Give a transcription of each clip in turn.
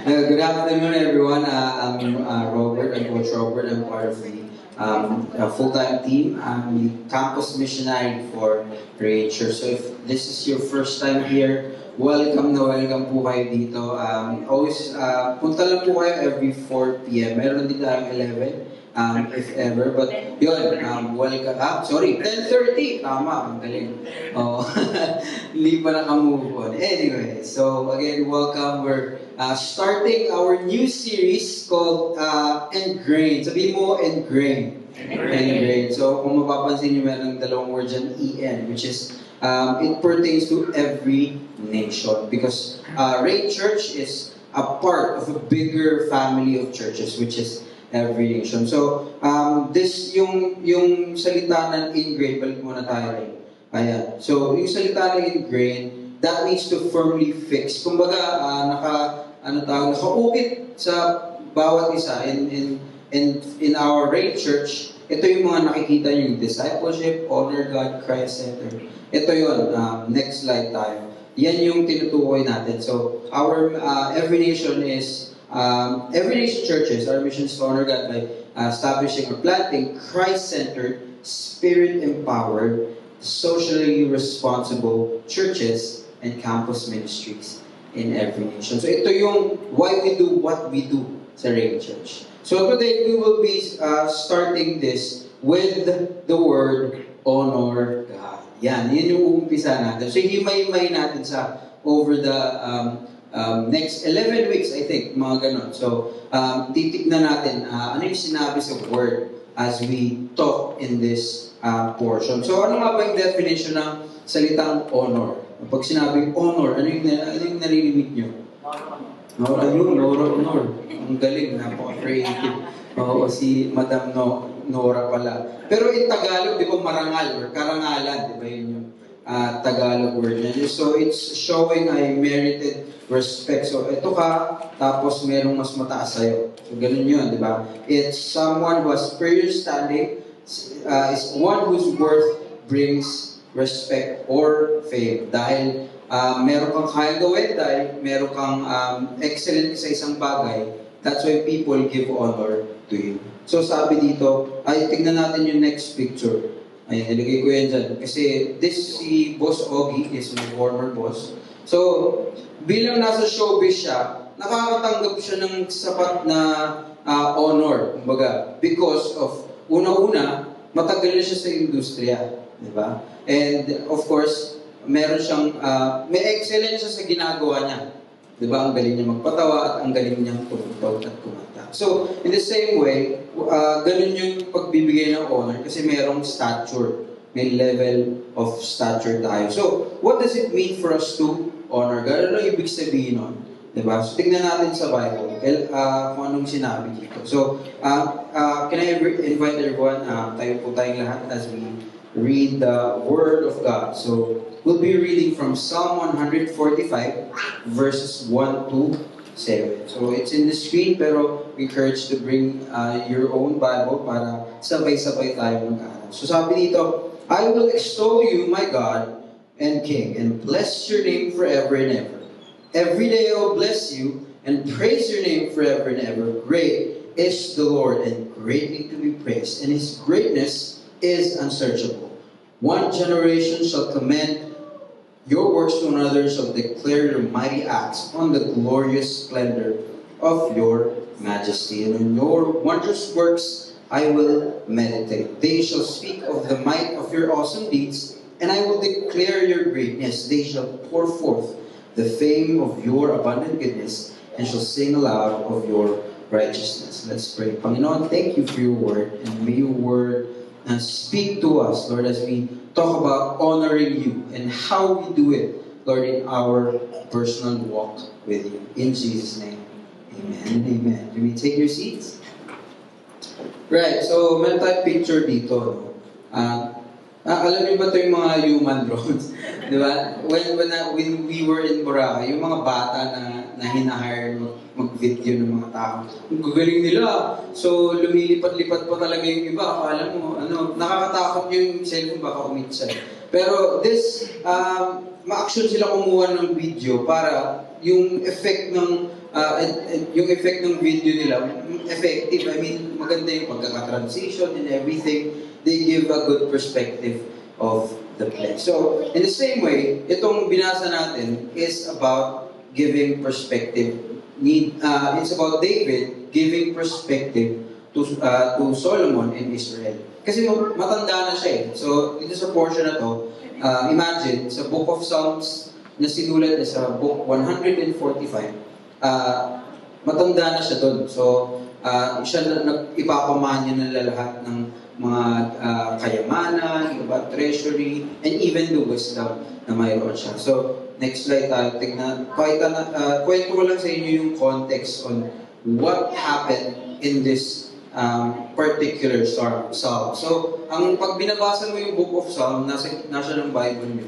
Good afternoon, everyone. I'm Robert. I'm Coach Robert. I'm part of the full-time team. I'm the campus missionary for Ray Church. So if this is your first time here, welcome po kayo dito. Always, punta lang po kayo every 4 p.m. Meron din tayong 11. If ever, but yun, welcome, sorry, 10:30, tama, ang galing. Oh, hindi pa naka-move on. Anyway, so again, welcome. We're starting our new series called Ingrained. Sabihin mo, Ingrained. Ingrained. So kung mapapansin nyo, meron dalawang word dyan, EN, which is, it pertains to every nation. Because Ray Church is a part of a bigger family of churches, which is every nation. So, this yung salita ng ingrained, balik muna tayo. Ayan. So, yung salita ng ingrained, that means to firmly fix. Kumbaga, nakaukit sa bawat isa. In our Ray Church, ito yung mga nakikita yung discipleship, honor God, Christ-centered. Ito yun. Next slide tayo. Yan yung tinutukoy natin. So, our every nation is every nation churches, our mission is to honor God by establishing or planting Christ-centered, Spirit-empowered, socially responsible churches and campus ministries in every nation. So ito yung why we do what we do sa Ray Church. So today we will be starting this with the word honor God. Yan yung umpisa natin. So himay-himay natin sa over the next 11 weeks, I think, mga ganon. So, titignan natin ano yung sinabi sa word as we talk in this portion. So, ano nga ba yung definition ng salitang honor? Pag sinabing honor, ano yung narinig nyo? Honor. Ang galing, napaka-creative. Oo, si Madam Nora pala. Pero in Tagalog, di ba marangal or karangalan, di ba yun yung Tagalog word niya. So, it's showing I merited respect. So, ito ka, tapos merong mas mataas sa'yo. So, ganun yun, di ba? It's someone who has superior standing, is one whose worth brings respect or fame. Dahil meron kang kaya gawin, dahil meron kang excellent sa isang bagay, that's why people give honor to you. So, sabi dito, tignan natin yung next picture. Ayan, nilagay ko yan dyan. Kasi si Boss Ogie is my former boss. So, bilang nasa showbiz siya, nakakatanggap siya ng sapat na honor, kumbaga, because of, una-una, matagal na siya sa industriya, di ba? And, of course, meron siyang, may excellence siya sa ginagawa niya. Di ba? Ang galing niya magpatawa at ang galing niyang tumutog at kumanta. So, in the same way, ganun yung pagbibigay ng honor kasi merong stature, may level of stature tayo. So, what does it mean for us to honor God? Ano ibig sabihin nun? Diba? So, tignan natin sa Bible kung anong sinabi dito. So, can I invite everyone, tayo po tayong lahat as we read the Word of God. So, we'll be reading from Psalm 145, verses 1 to 7. So, it's in the screen, pero we encourage to bring your own Bible para sabay-sabay tayo mag-aaral. So, sabi dito, I will extol you, my God and King, and bless your name forever and ever. Every day I will bless you and praise your name forever and ever. Great is the Lord and greatly to be praised, and His greatness is unsearchable. One generation shall commend your works to another, shall declare your mighty acts on the glorious splendor of your majesty. And in your wondrous works I will meditate. They shall speak of the might of your awesome deeds, and I will declare your greatness. They shall pour forth the fame of your abundant goodness, and shall sing aloud of your righteousness. Let's pray. Panginoon, thank you for your word, and may your word speak to us, Lord, as we talk about honoring you and how we do it, Lord, in our personal walk with you. In Jesus' name, amen and amen. You may take your seats. Right, so meron tayong picture dito. Alam niyo ba ito yung mga human drones? Di ba? When we were in Boracay, yung mga bata na hinahire mag-video ng mga tao, ang gagaling nila. So, lumilipat-lipat pa talaga yung iba. Akala mo, nakakatakot yung cellphone, baka umitsa. Pero ma-action sila kumuha ng video para yung effect ng and yung effect ng video nila, effective. I mean, maganda yung pagkaka-transition and everything. They give a good perspective of the play. So, in the same way, itong binasa natin is about giving perspective. It's about David giving perspective to Solomon and Israel. Kasi matanda na siya eh. So, dito sa portion na to, imagine, sa Book of Psalms na sinulat na sa Book 145, matanda na siya doon. So, siya ipapamanya na lahat ng mga kayamanan, iba, treasury, and even the wisdom na mayroon siya. So, next slide tayo. Kwento ko lang sa inyo yung context on what happened in this particular psalm. So, pag binabasa mo yung Book of Psalm, nasa ng Bible nyo,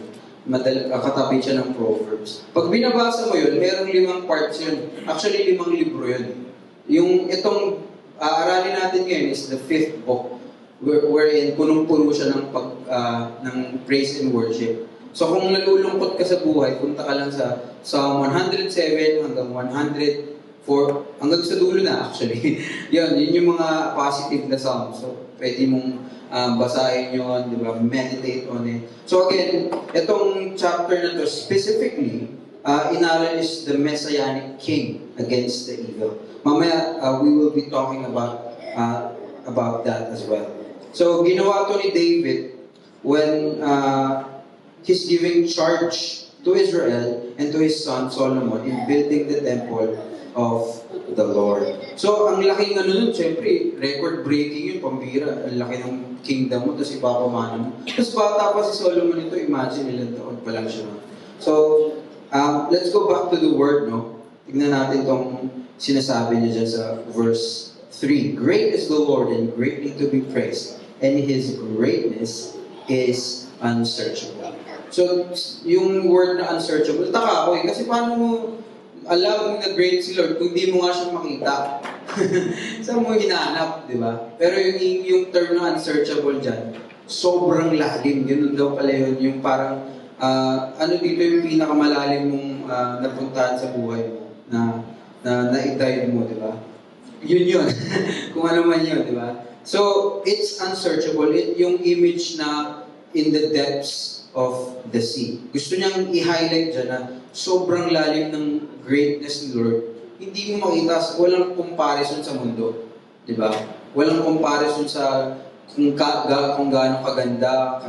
katabi siya ng Proverbs. Pag binabasa mo yun, merong 5 parts yun. Actually, 5 libro yun. Yung itong aralin natin ngayon is the 5th book, wherein punong-puno siya ng praise and worship. So kung nalulungkot ka sa buhay, punta ka lang sa Psalm 107 hanggang 104, hanggang sa dulo na actually. yun yung mga positive na psalm. So pwede mong basahin yun, di ba? Meditate on it. So again, itong chapter na to specifically, inaral is the Messianic King against the evil. Mamaya, we will be talking about that as well. So ginawa to ni David when he's giving charge to Israel and to his son Solomon in building the temple of the Lord. So, ang laking nun, syempre, record-breaking yun, pambira. Ang laki ng kingdom mo, tapos ipapamana mo. Tapos bata pa si Solomon ito, imagine ilang taon pa lang siya. So, let's go back to the word, no? Tignan natin itong sinasabi niya dyan sa verse 3. Great is the Lord and greatly to be praised, and His greatness is unsearchable. So, yung word na unsearchable, taka ako eh. Kasi paano mo alam na great si Lord kung di mo nga siya makita? Saan mo hinahanap, di ba? Pero yung term na unsearchable dyan, sobrang lalim. Yun daw pala yun. Yung parang, dito yung pinakamalalim mong napuntahan sa buhay mo na i-dive mo, di ba? Yun. Kung ano man yun, di ba? So, it's unsearchable. Yung image na in the depths of the sea. Gusto niyang i-highlight dyan na sobrang lalim ng greatness ni Lord. Hindi mo makita, walang comparison sa mundo. Di ba? Walang comparison sa kung gaano kaganda,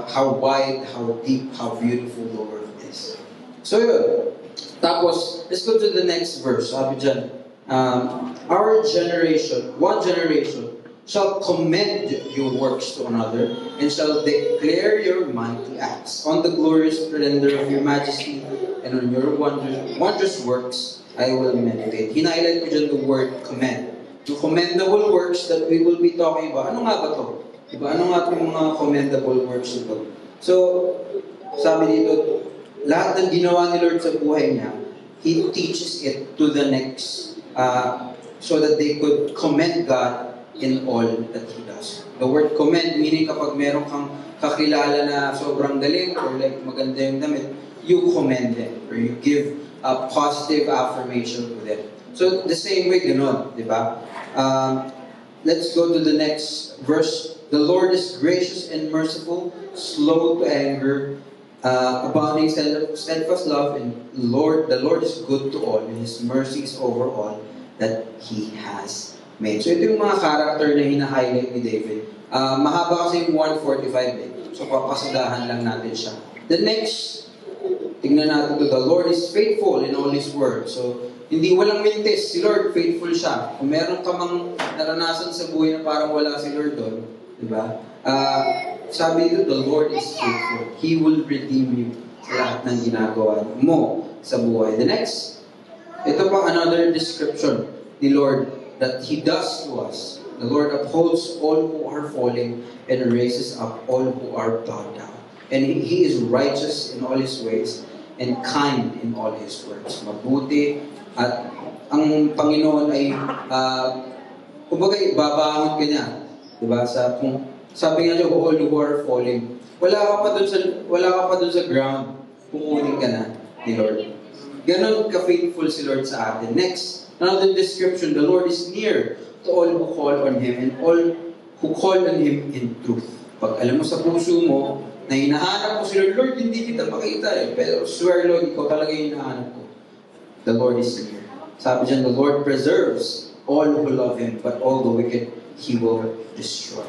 how wide, how deep, how beautiful the world is. So yun. Tapos, let's go to the next verse. Sabi dyan, one generation, shall commend your works to another, and shall declare your mighty acts. On the glorious splendor of your majesty, and on your wondrous works, I will meditate. Hinighlight ko dyan the word commend. The commendable works that we will be talking about. Ano nga ba to? Diba? Ano nga itong mga commendable works ito? So, sabi dito, lahat ng ginawa ni Lord sa buhay niya, He teaches it to the next, so that they could commend God in all that He does. The word commend, meaning kapag meron kang kakilala na sobrang galing or like maganda yung damit, you commend them or you give a positive affirmation to them. So, the same way, gano'n, di ba? Let's go to the next verse. The Lord is gracious and merciful, slow to anger, abounding steadfast love, and the Lord is good to all, and His mercies over all that He has made. So ito yung mga character na hina-highlight ni David. Mahaba kasi yung 145 eh. So papasadahan lang natin siya. The next, tingnan natin to, the Lord is faithful in all His word. So hindi walang mintis, si Lord faithful siya. Kung meron ka mang naranasan sa buhay na parang wala si Lord doon, di ba? Sabi dito, the Lord is faithful. He will redeem you sa lahat ng ginagawa mo sa buhay. The next, ito pa another description ni Lord that He does to us. The Lord upholds all who are falling and raises up all who are bowed down. And He is righteous in all His ways and kind in all His works. Mabuti at ang Panginoon ay kumbaga babangon ka niya. Diba? Sabi nga niya, all who are falling. Wala ka pa dun sa ground. Kukunin ka na ni Lord. Ganon ka-faithful si Lord sa atin. Next, another description, the Lord is near to all who call on Him and all who call on Him in truth. Pag alam mo sa puso mo, na hinahanap mo si Lord, Lord, hindi kita makita eh. Pero swear, Lord, ikaw talaga yung hinahanap ko. The Lord is near. Sabi dyan, the Lord preserves all who love Him, but all the wicked He will destroy.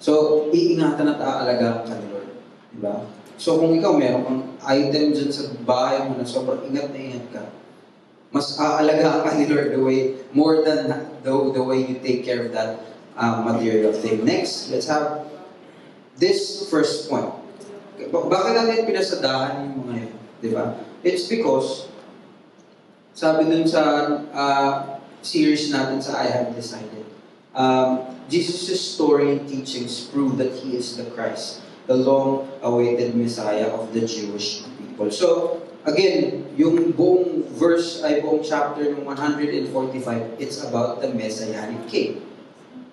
So, iingatan at aalagaan ka ni Lord. Diba? So, kung ikaw meron kang item dyan sa bahay mo na sobrang ingat na ingat ka, mas aalagaan ka ni Lord more than the way you take care of that material thing. Next, let's have this first point. Bakit natin pinasadahan yung mga yun? Diba? It's because, sabi dun sa series natin sa I Have Decided, Jesus' story and teachings prove that He is the Christ, the long-awaited Messiah of the Jewish people. So, again, yung buong buong chapter ng 145, it's about the Messianic King.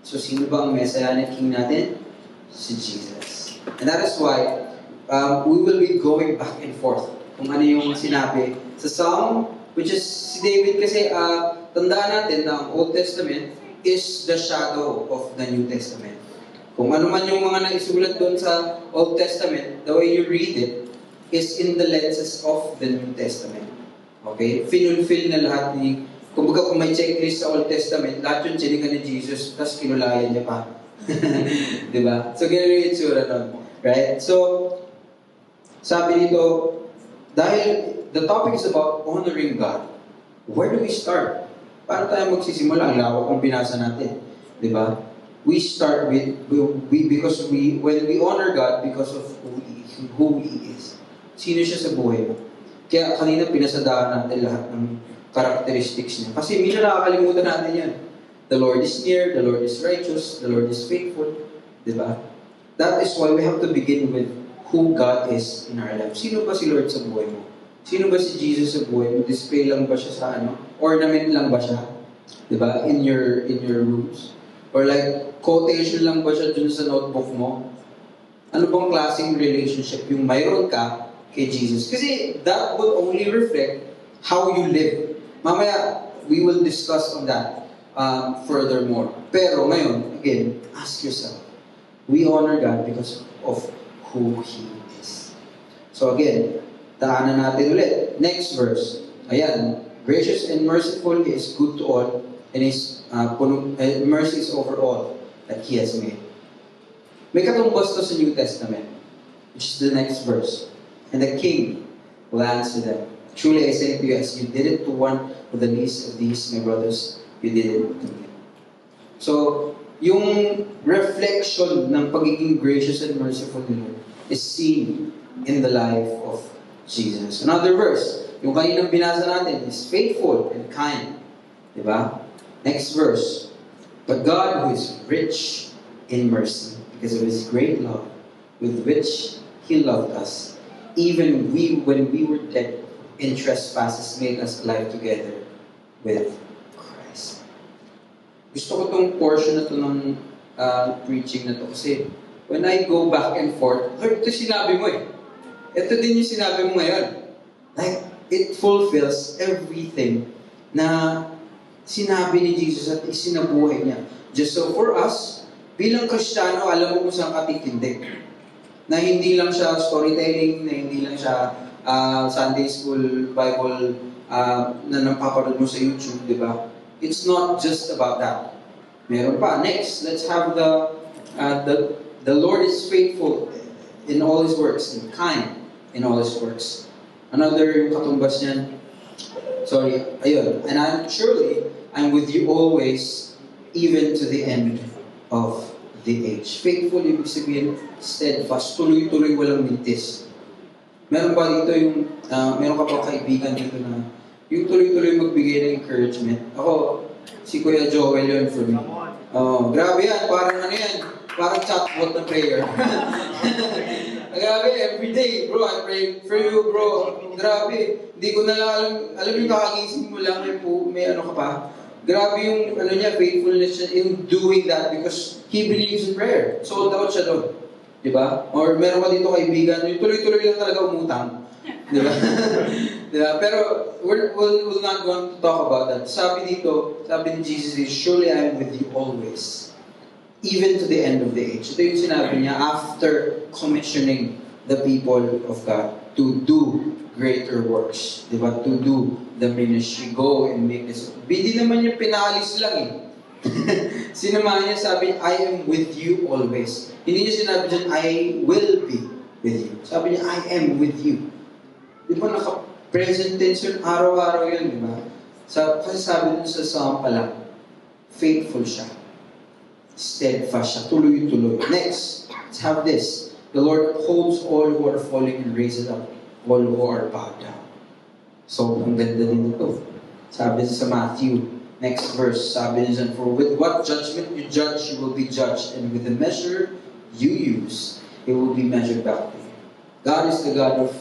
So, sino ba ang Messianic King natin? Si Jesus. And that is why we will be going back and forth kung ano yung sinabi sa Psalm, which is si David kasi tandaan natin na ang Old Testament is the shadow of the New Testament. Kung ano man yung mga naisulat doon sa Old Testament, the way you read it is in the lenses of the New Testament. Okay? Finulfill na lahat ni, kumbaga kung may checklist sa Old Testament, lahat yung chinika ni Jesus, tapos kinulayan niya pa. Diba? So, ganun yung itsura nun. Right? So, sabi dito, dahil the topic is about honoring God, where do we start? Paano tayo magsisimula? Ang lawak kung binasa natin. Diba? We start with, when we honor God because of who He is. Sino siya sa buhay mo? Kaya kanina pinasadahan natin lahat ng characteristics niya. Kasi minsan nakakalimutan natin yan. The Lord is near, the Lord is righteous, the Lord is faithful. Diba? That is why we have to begin with who God is in our life. Sino ba si Lord sa buhay mo? Sino ba si Jesus sa buhay mo? Display lang ba siya sa ornament lang ba siya? Diba? In your rooms? Or like, quotation lang ba siya dun sa notebook mo? Ano bang klaseng relationship yung mayroon ka kay Jesus? Kasi that will only reflect how you live. Mamaya, we will discuss on that furthermore. Pero ngayon, again, ask yourself, we honor God because of who He is. So again, daanan natin ulit. Next verse. Ayan. Gracious and merciful, He is good to all, and His mercy is over all that He has made. May katumbas to sa New Testament, which is the next verse. And the King will answer them, truly I say to you, as you did it to one of the least of these, my brothers, you did it to me. So, yung reflection ng pagiging gracious and merciful ni Lord is seen in the life of Jesus. Another verse, yung kaninang binasa natin, is faithful and kind. Diba? Next verse. But God, who is rich in mercy, because of His great love, with which He loved us, even when we were dead in trespasses, made us alive together with Christ. Gusto ko tong portion na to ng preaching na to kasi when I go back and forth, Lord, ito sinabi mo eh. Ito din yung sinabi mo ngayon. Like, it fulfills everything na sinabi ni Jesus at isinabuhay niya. Just so for us, bilang Kristiyano, alam mo kung saan ka titindig. Na hindi lang siya storytelling, na hindi lang siya Sunday School Bible na napapanood mo sa YouTube, di ba? It's not just about that. Meron pa. Next, let's have the Lord is faithful in all His works and kind in all His works. Another yung katumbas niyan. Sorry, ayun. And I'm with you always, even to the end of the age. Faithful, ibig sabihin, steadfast, tuloy-tuloy, walang mintis. Meron ba dito yung, meron ka pa kaibigan dito na yung tuloy-tuloy magbigay ng encouragement? Ako, si Kuya Joel yun for me. Oh, grabe yan, parang ano yan, parang chatbot na prayer. Grabe, everyday, bro, I pray for you, bro. Grabe, hindi ko na alam yung kakagising mo lang, may ano ka pa. Grabe yung ano niya, faithfulness niya in doing that because he believes in prayer. Sold out siya doon. Diba? Or meron ka dito kaibigan, yung tuloy-tuloy lang talaga umutang. Diba? Diba? Pero we'll not going to talk about that. Sabi ni Jesus is, surely I am with you always, even to the end of the age. Ito yung sinabi niya after commissioning the people of God to do greater works. Diba? To do the ministry. Go and make this. Hindi naman niya pinaalis lang eh. Sinamahan niya, sabi, I am with you always. Hindi niya sinabi dyan, I will be with you. Sabi niya, I am with you. Di ba naka-present tense yun, araw-araw yun, di ba? Kasi sabi dun sa Psalm pala, faithful siya. Steadfast siya. Tuloy-tuloy. Next, let's have this. The Lord upholds all who are falling and raises up all who are bowed down. So, ang ganda din ito. Sabi sa Matthew, next verse, sabi niya, for with what judgment you judge, you will be judged, and with the measure you use, it will be measured back to you. God is the God of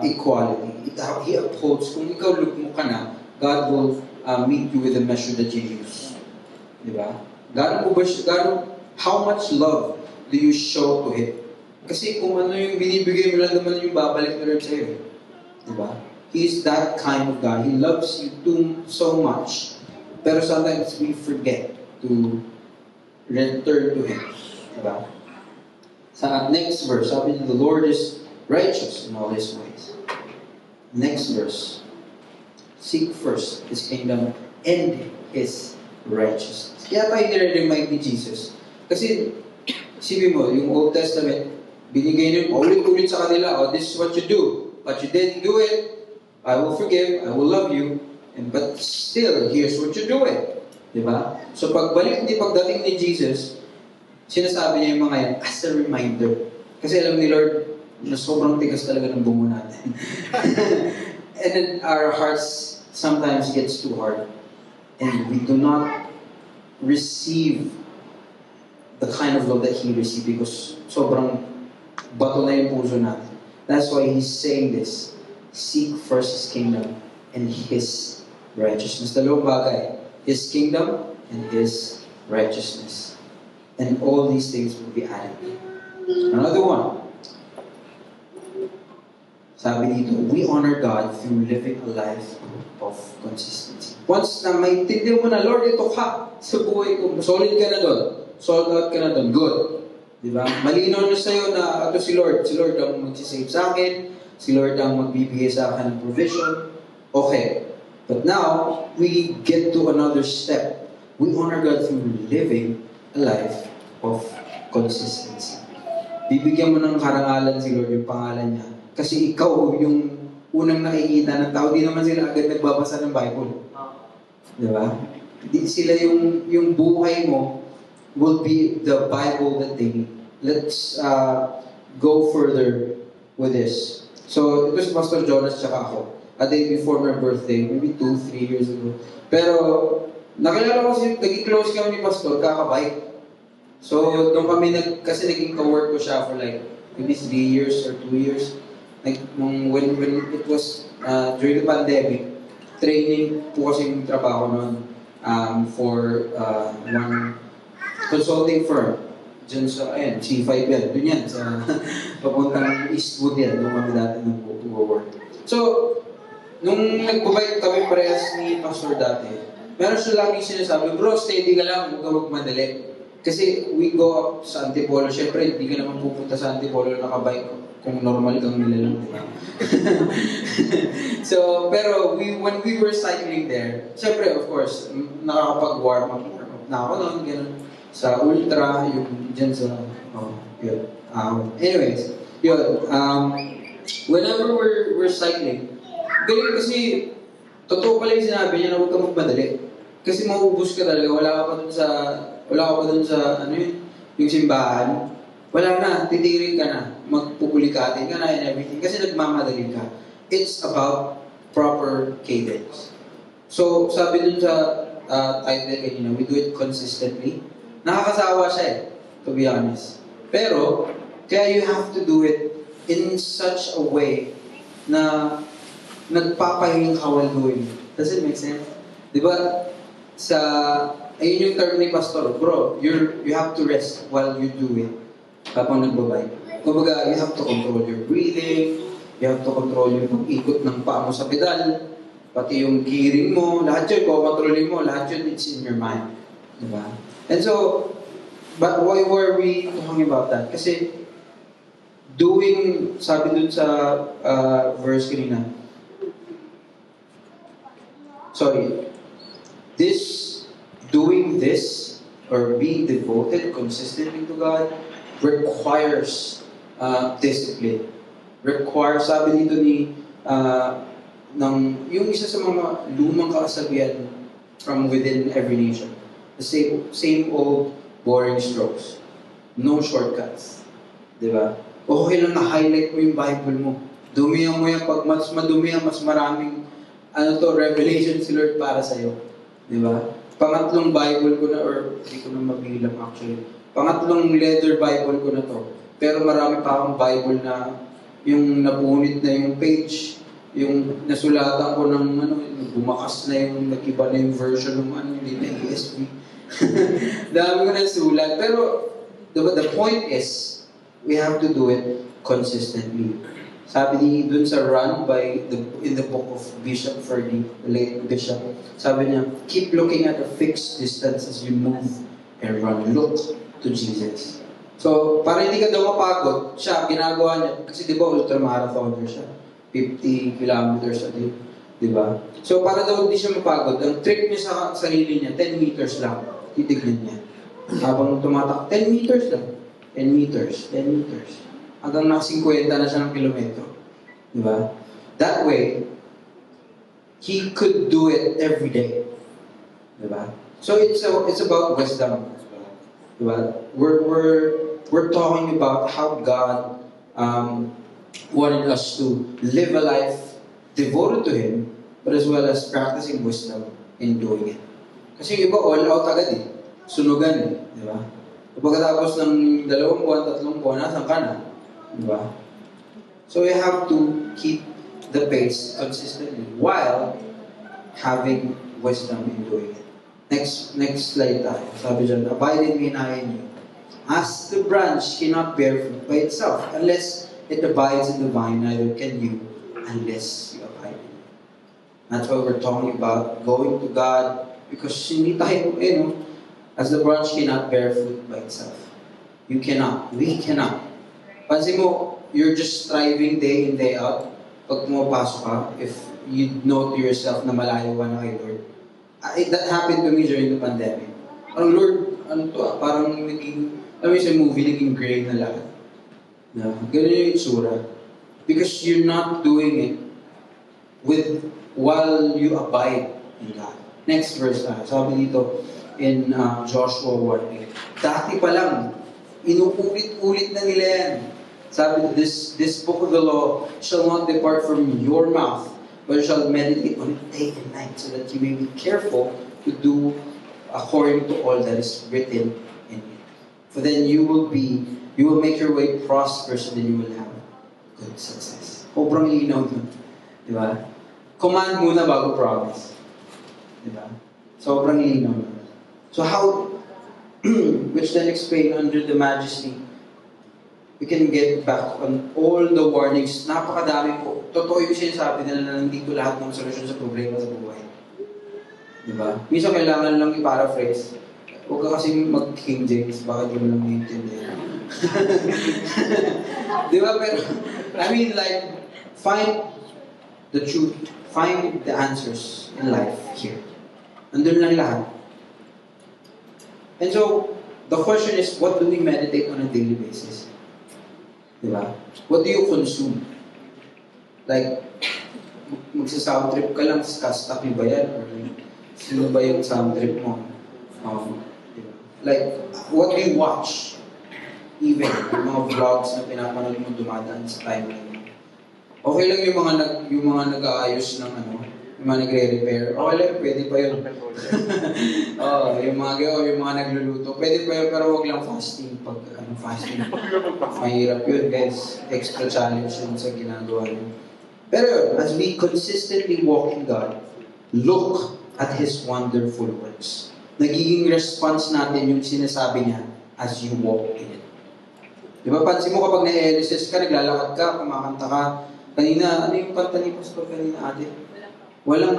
equality. He upholds. Kung ikaw lugmo ka na, God will meet you with the measure that you use. Diba? How much love do you show to Him? Kasi kung ano yung binibigay mo lang naman yung babalik na rin sa'yo. Diba? He is that kind of God. He loves you so much. Pero sometimes we forget to return to Him. Diba? Sa next verse, sabi niya, the Lord is righteous in all His ways. Next verse, seek first His kingdom and His righteousness. Kaya tayo nire-remind ni Jesus. Kasi, sabi mo, yung Old Testament, binigay niyo ulit-ulit sa kanila, oh, this is what you do. But you didn't do it, I will forgive, I will love you. But still, here's what you're doing. Diba? So pagdating ni Jesus, sinasabi niya yung mga yan as a reminder. Kasi alam ni Lord, na sobrang tigas talaga ng bungo natin. And then our hearts sometimes gets too hard. And we do not receive the kind of love that He received because sobrang bato na yung puso natin. That's why He's saying this. Seek first His kingdom and His righteousness. Dalawang bagay. His kingdom and His righteousness. And all these things will be added. Another one. Sabi dito, we honor God through living a life of consistency. Once na maintindihan mo na, Lord, ito ka sa buhay ko. Solid ka na doon. Sold out ka na doon. Good. Diba? Malinaw na sa'yo na ito si Lord. Si Lord ang magsisave sa akin. Si Lord ang magbibigay sa akin ng provision. Okay. But now, we get to another step. We honor God through living a life of consistency. Bibigyan mo ng karangalan si Lord yung pangalan niya. Kasi ikaw yung unang nakikita ng tao. Di naman sila agad nagbabasa ng Bible. Diba? Di sila yung buhay mo will be the Bible that they need. Let's go further with this. So, ito si Pastor Jonas tsaka ako. A day before my birthday, maybe 2-3 years ago. Pero, nakilala ko kasi, naging close kami ni Pastor, kakabike. So, doon kami, kasi naging ka-work ko siya for like, maybe 3 years or 2 years. Like, when it was during the pandemic, training po kasi yung trabaho noon for one consulting firm. Diyan sa, C5 yan. Doon yan, sa papuntang Eastwood yan. Doon kami dati nung work. So, nung nagbabike kami parehas ni Pastor dati, meron siya lagi sinasabi, bro, steady ka lang, huwag ka magmadali. Kasi we go up sa Antipolo, syempre, hindi ka naman pupunta sa Antipolo nakabike kung normal kang nilalang, di ba? So, pero when we were cycling there, syempre, of course, nakakapag-warm up na ako noon, gano'n, sa ultra, yung dyan sa, yun. Anyways, yun, whenever we're cycling, galing kasi, totoo pala yung sinabi niya na huwag ka magmadali. Kasi mauubos ka talaga, wala ka pa dun sa, ano yun, yung simbahan. Wala na, titirin ka na, magpupulikatin ka na and everything. Kasi nagmamadali ka. It's about proper cadence. So, sabi dun sa title kanina, we do it consistently. Nakakasawa siya to be honest. Pero, kaya you have to do it in such a way na nagpapahinga ka while doing it. Does it make sense? Di ba, ayun yung term ni Pastor, bro, you have to rest while you do it. Kapag nagbabay. Kumbaga, you have to control your breathing, You have to control yung pag-ikot ng paa mo sa pedal, pati yung gearing mo, lahat yun, kontrolin mo, lahat yun, it's in your mind. Diba? And so, but why were we talking about that? Kasi, sabi dun sa verse kanina, doing this, or being devoted consistently to God, requires discipline. Requires, sabi dito yung isa sa mga lumang kasabihan from within every nation. The same old boring strokes. No shortcuts. Diba? Okay lang na-highlight mo yung Bible mo. Dumihan mo yan. Pag mas madumi yan, mas maraming revelation si Lord para sa'yo. Diba? Pangatlong Bible ko na, or hindi ko na mabilang actually. Pangatlong leather Bible ko na to. Pero marami pa akong Bible na yung napunit na yung page, yung nasulatan ko ng bumakas na yung nag-iba na yung version ng hindi na ESV. Dami ko na sulat. Pero the point is, we have to do it consistently. Sabi dun sa run in the book of Bishop Ferdy, the late Bishop, sabi niya, keep looking at a fixed distance as you move and run. Look to Jesus. So, para hindi ka daw mapagod, siya, ginagawa niya, kasi di ba ultramarathoner siya, 50 kilometers a day, di ba? So, para daw hindi siya mapagod, ang trick niya sa sarili niya, 10 meters lang, titignan niya. Habang tumatak, 10 meters lang, 10 meters, 10 meters. Hanggang naka 50 na siya ng kilometro. Di ba? That way, he could do it every day. Di ba? So, it's about wisdom. Di ba? We're talking about how God wanted us to live a life devoted to Him, but as well as practicing wisdom in doing it. Kasi yung iba all out agad eh. Sunugan eh. Di ba? Pagkatapos ng 2 buwan, 3 buwan, nasan ka na? Di ba? So we have to keep the pace consistently while having wisdom in doing it. Next slide tayo. Sabi dyan, abide in me and I in you. As the branch cannot bear fruit by itself unless it abides in the vine, neither can you unless you abide in me. That's why we're talking about going to God, because hindi tayo, as the branch cannot bear fruit by itself. You cannot. We cannot. Pansin mo, you're just striving day in, day out. Pag pumapasok ka, if you know to yourself na malayo ka na kay Lord. That happened to me during the pandemic. Parang Lord, parang naging, sa movie, naging gray na lahat. Ganun yung itsura. Because you're not doing it while you abide in God. Next verse na. Sabi dito in Joshua 1:8. Dati pa lang, inuulit-ulit na nila yan. Sabi, this book of the law shall not depart from your mouth, but you shall meditate on it day and night, so that you may be careful to do according to all that is written in it. For then you will make your way prosperous, and then you will have good success. Sobrang linaw dun. Di ba? Command muna bago promise. Di ba? Sobrang linaw dun. So how, which then explain under the majesty, we can get back on all the warnings. Napakadami po. Totoo yung sinasabi nila na nandito lahat ng solusyon sa problema sa buhay. Diba? Minsan kailangan lang i-paraphrase. Huwag ka kasi mag-King James, baka di mo lang maintindihan. Diba? Pero, find the truth. Find the answers in life here. Nandun lang lahat. And so, the question is, what do we meditate on a daily basis? Diba? What do you consume? Like, magsa-sound trip ka lang, stuck ba yan? Or sino ba yung sound trip mo? Diba? Like, what do you watch? Even, yung mga vlogs na pinapanood mo dumadaan sa timeline. Okay lang yung mga nag-aayos ng yung mga nagre-repair. Okay lang, pwede pa yun. Yung mga nagluluto. Pwede pa yun, pero huwag lang fasting. Pag fasting, mahirap yun, guys. Extra challenge yun sa ginagawa yun. Pero yun, as we consistently walk in God, look at His wonderful works. Nagiging response natin yung sinasabi niya as you walk in it. Di ba, pansin mo kapag na-LSS ka, naglalakad ka, kumakanta ka, Kanina, ano yung kanta ni Pastor kanina, ate? Walang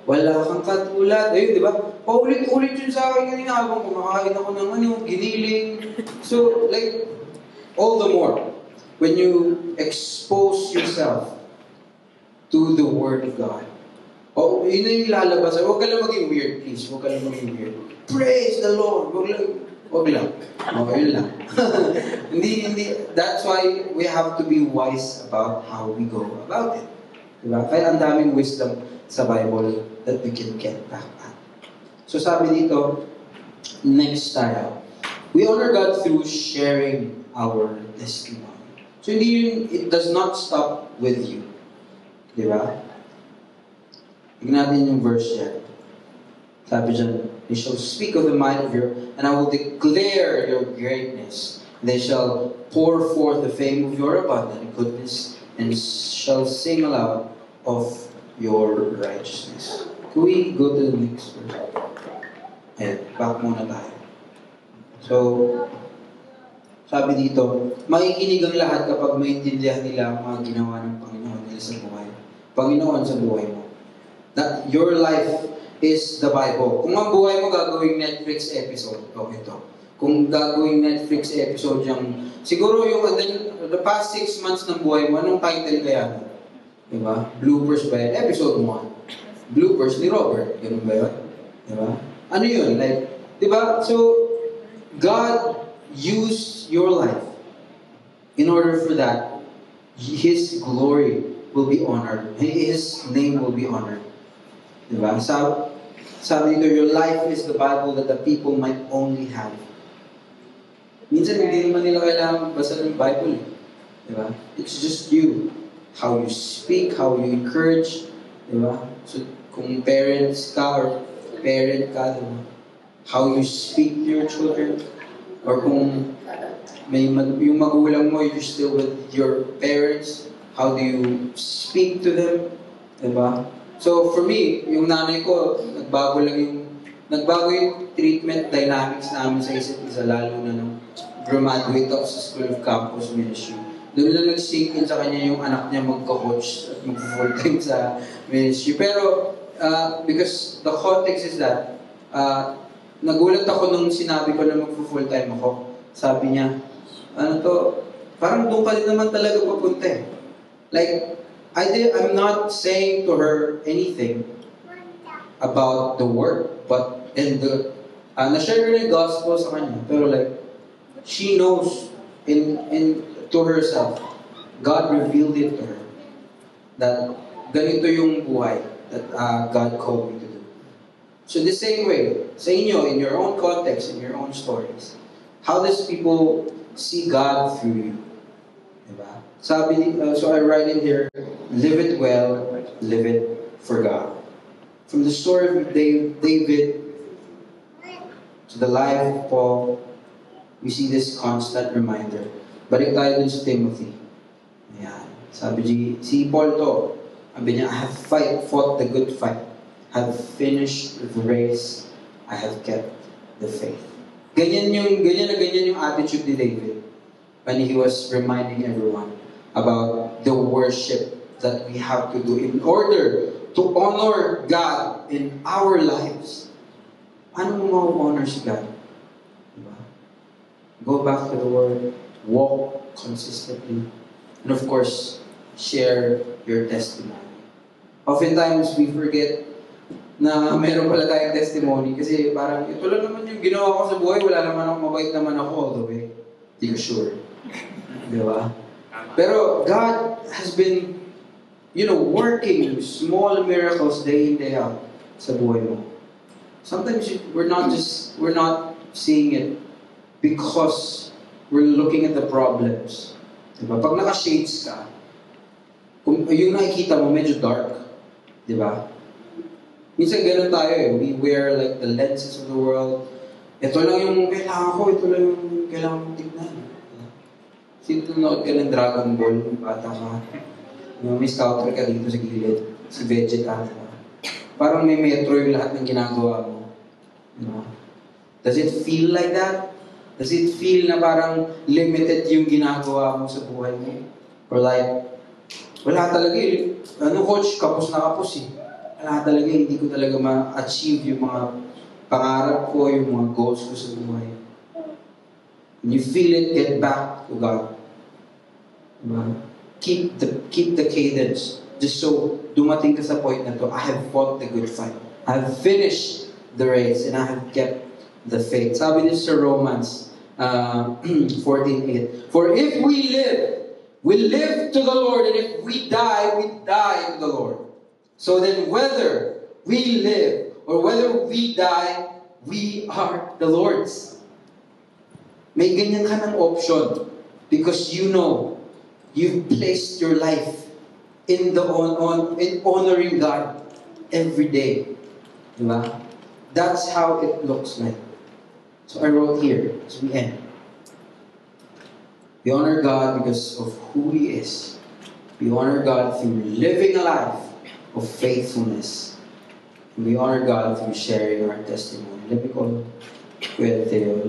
wala kang katulad. Ayun, di ba? Paulit-ulit yun sa akin kanina habang kumakain ako ng giniling. So, like, all the more, when you expose yourself to the Word of God, yun na yung lalabas. Huwag ka lang maging weird, please. Huwag ka lang maging weird. Praise the Lord! Huwag lang. Yun lang. hindi. That's why we have to be wise about how we go about it. Diba? Kaya ang daming wisdom sa Bible that we can get back at. So sabi dito, next tayo. We honor God through sharing our testimony. So it does not stop with you. Diba? Tignan natin yung verse yan. Sabi dyan, they shall speak of the might of and I will declare your greatness. They shall pour forth the fame of your abundant goodness and shall sing aloud of your righteousness. Can we go to the next verse? Ayan, back muna tayo. So, sabi dito, makikinig ang lahat kapag maintindihan nila ang mga ginawa ng Panginoon nila sa buhay. Panginoon sa buhay mo. That your life is the Bible. Kung ang buhay mo gagawing Netflix episode, ito. Kung gagawing Netflix episode yung, siguro yung the past 6 months ng buhay mo, anong title kaya? Diba? Bloopers ba yan? Episode 1. Bloopers ni Robert. Ganun ba yun? Diba? Ano yun? Like, diba? So, God used your life in order for that, His glory will be honored. His name will be honored. Diba? Sabi dito, your life is the Bible that the people might only have. Minsan, hindi naman nila kailangan basa ng Bible. Diba? It's just you. How you speak, how you encourage. Diba? So, kung parents ka or parent ka, diba? How you speak to your children. Or kung yung magulang mo, you're still with your parents, how do you speak to them? Diba? So for me, yung nanay ko, nagbago yung treatment dynamics namin sa isa't isa, lalo na nung graduate ako sa School of Campus Ministry. Doon lang nag-sink in sa kanya yung anak niya magka-coach at mag-full-time sa ministry. Pero, because the context is that, nagulat ako nung sinabi ko na mag-full-time ako. Sabi niya, parang doon ka din naman talaga papunta eh. Like, I'm not saying to her anything about the work, but na-share ko na yung gospel sa kanya. Pero like, she knows to herself, God revealed it to her, that ganito yung buhay that God called me to do. So the same way, sa inyo, in your own context, in your own stories, how does people see God through you? Diba? So I write in here, live it well, live it for God. From the story of David to the life of Paul, we see this constant reminder. Balik tayo dun sa Timothy. Ayan. Sabi si Paul to, sabi niya, I have fought the good fight. Have finished the race, I have kept the faith. Ganyan yung attitude ni David when he was reminding everyone about the worship that we have to do in order to honor God in our lives. Ano mo ma-honor si God? Diba? Go back to the Word, walk consistently, and of course, share your testimony. Oftentimes, we forget na meron pala tayong testimony kasi parang ito lang naman yung ginawa ko sa buhay, wala naman ako, mabait naman ako all the way. Hindi ko sure. Di ba? Pero God has been, working small miracles day in, day out sa buhay mo. Sometimes we're not seeing it because we're looking at the problems. Di ba? Pag naka-shades ka, kung yung nakikita mo medyo dark, di ba? Minsan ganun tayo eh. We wear like the lenses of the world. Ito lang yung kailangan ko, ito lang yung kailangan mong tignan. Sinunood ka ng Dragon Ball, bata ka. May scouter ka dito sa gilid, si Vegeta. Parang may metro yung lahat ng ginagawa mo. Does it feel like that? Does it feel na parang limited yung ginagawa mo sa buhay mo? Or like, Wala talaga eh. Ano coach, kapos na kapos eh. Wala talaga, hindi ko talaga ma-achieve yung mga pangarap ko, yung mga goals ko sa buhay. When you feel it, get back to God. Diba? Keep the cadence. Just so dumating ka sa point na to, I have fought the good fight. I have finished the race and I have kept the faith. Sabi niyo sa Romans 14:8. For if we live to the Lord, and if we die to the Lord. So then whether we live or whether we die, we are the Lord's. May ganyan ka ng option because you know you've placed your life in honoring God every day. Diba? That's how it looks like. So I wrote here as we end. We honor God because of who He is. We honor God through living a life of faithfulness. And we honor God through sharing our testimony. Let me call Kuya Theo.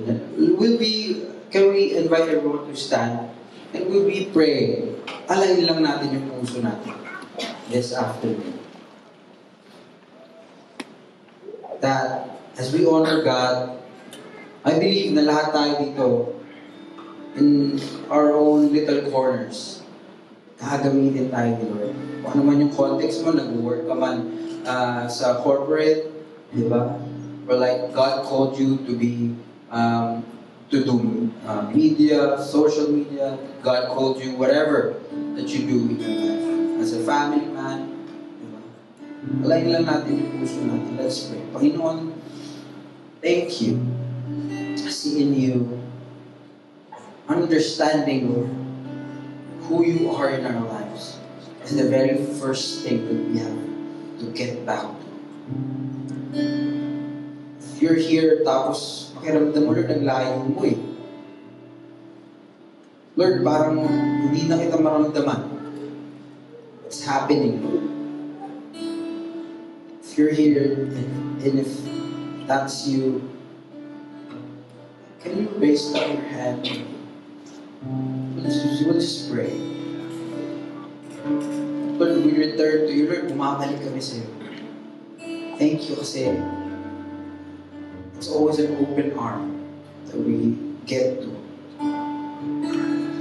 Can we invite everyone to stand? And we'll be praying. Alayin lang natin yung puso natin this afternoon. That as we honor God, I believe na lahat tayo dito in our own little corners, gagamitin tayo ni Lord. Kung ano man yung context mo, nag-work ka man sa corporate, di ba? Or like God called you to be to do media, social media. God called you whatever that you do in your life. As a family man, diba? Alayin lang natin yung puso natin. Let's pray. Panginoon, thank you. Seeing you, understanding, Lord, who you are in our lives is the very first thing that we have to get back to. If you're here, tapos pakiramdam mo, Lord, naglayo mo eh. Lord, parang hindi na kita maramdaman. What's happening, Lord? If you're here, and if that's you, can you raise up your hand? We'll just pray. Lord, we return to you. Lord, bumabalik kami sa iyo. Thank you kasi it's always an open arm that we get to.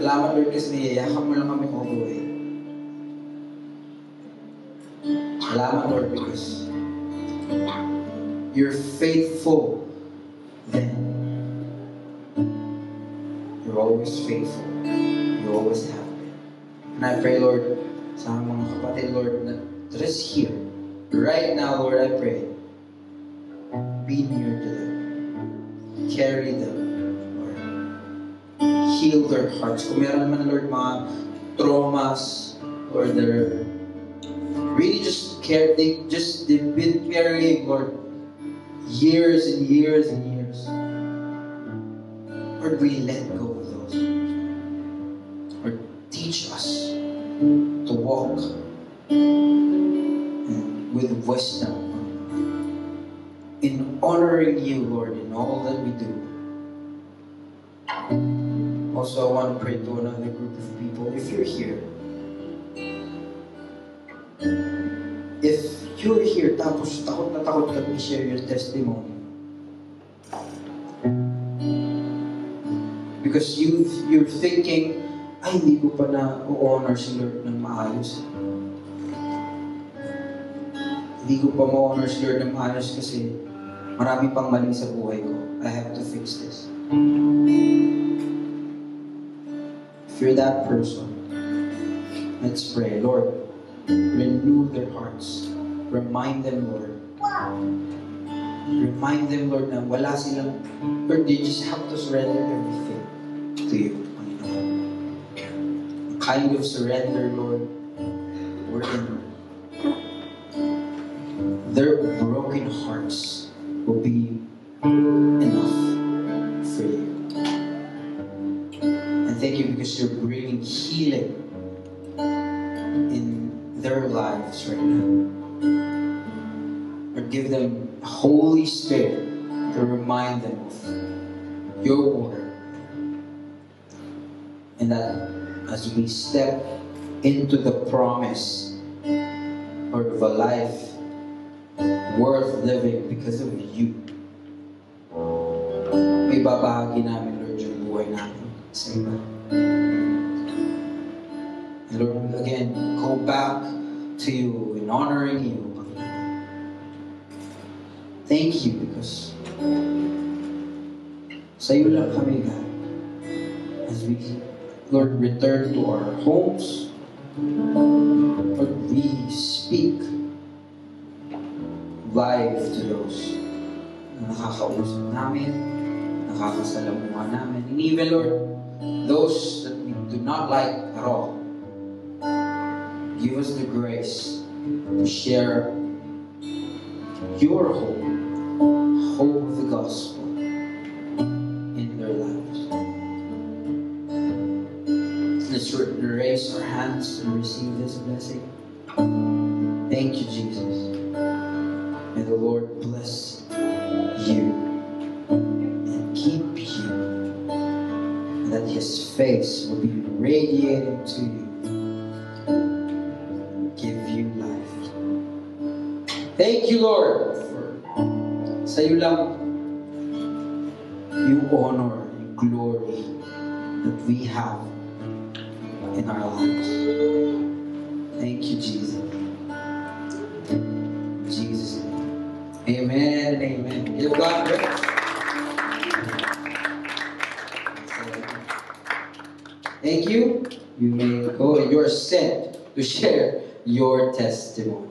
Salamat, Lord, kasi niyayakap mo lang kami all the way. Salamat, Lord, because you're faithful then. You're always faithful. You always have been. And I pray, Lord, sa mga kapatid, Lord, that is here. Right now, Lord, I pray, be near to them. Carry them, Lord. Heal their hearts. Kung meron naman, Lord, mga traumas, Lord, they're really they've been carrying, Lord, years and years and years. Lord, we let go of those. Lord, teach us to walk with wisdom in honoring you, Lord, in all that we do. Also, I want to pray to another group of people. If you're here, tapos takot na takot ka i-share your testimony. Because you're thinking, ay, hindi ko pa na-honor si Lord ng maayos. Hindi ko pa ma-honor si Lord ng maayos kasi marami pang mali sa buhay ko. I have to fix this. If you're that person, let's pray. Lord, renew their hearts. Remind them, Lord. Remind them, Lord, na wala silang, Lord, they just have to surrender everything to you, Panginoon. The kind of surrender, Lord, we're in. Their broken hearts will be enough for you. And thank you because you're bringing healing in their lives right now. Or give them Holy Spirit to remind them of your word. And that as we step into the promise, Lord, of a life worth living because of you. May babahagi namin, Lord, yung buhay natin sa iba. And Lord, again, go back to you in honoring you. Thank you because sa iyo lang kami, God. As we, Lord, return to our homes, Lord, we speak life to those na nakakausap namin, nakakasalamuha namin, and even, Lord, those that we do not like at all. Give us the grace to share your hope, hope of the gospel in their lives. Let's raise our hands and receive this blessing. Thank you, Jesus. May the Lord bless you and keep you, and that His face will be radiating to you, give you life. Thank you, Lord, for sa iyo lang yung honor and glory that we have in our lives. Thank you, Jesus. In Jesus' name. Amen and amen. Give God praise. Thank you. You may go and you're sent to share your testimony.